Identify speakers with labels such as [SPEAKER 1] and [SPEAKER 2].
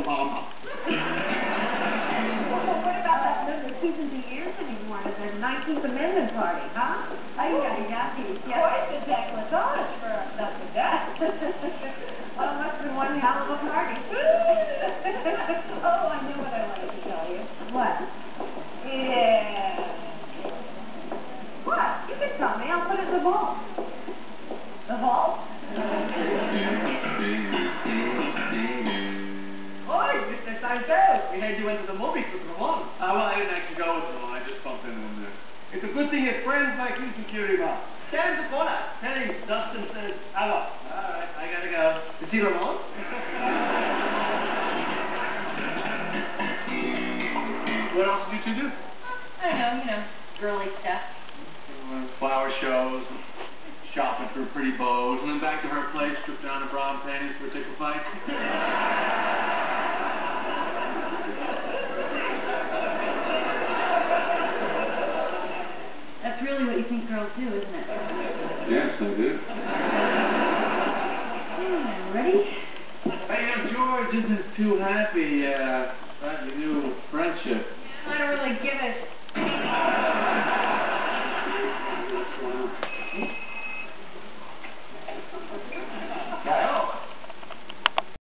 [SPEAKER 1] Mama.
[SPEAKER 2] Well, what about that the season of years anymore? The 19th Amendment Party, huh? Ay, quite the décolletage for a suffragette. Well, it must have been one hell of a party. Oh, I know what I wanted to tell you. What? Yeah. What? You can tell me. I'll put it in the vault. The vault?
[SPEAKER 1] Oi, Mr. Seinfeld. We heard you went to the movies with Ramon.
[SPEAKER 3] Well, I didn't actually go with Ramon. I just bumped into him there. It's a good thing his friends like you security him up.
[SPEAKER 1] Tell him to phone us. Tell him Dustin says hello.
[SPEAKER 3] All right, I gotta go.
[SPEAKER 1] Is he Ramon?
[SPEAKER 3] What else did you do?
[SPEAKER 2] I don't know, girly stuff.
[SPEAKER 3] Flower shows, shopping for pretty bows, and then back to her place, stripped down to bra and panties for a tickle fight.
[SPEAKER 2] That's really what you think girls do, isn't it?
[SPEAKER 3] Yes, I do.
[SPEAKER 2] Ready?
[SPEAKER 3] Hey, George isn't too happy about your new friendship.
[SPEAKER 2] I don't really give a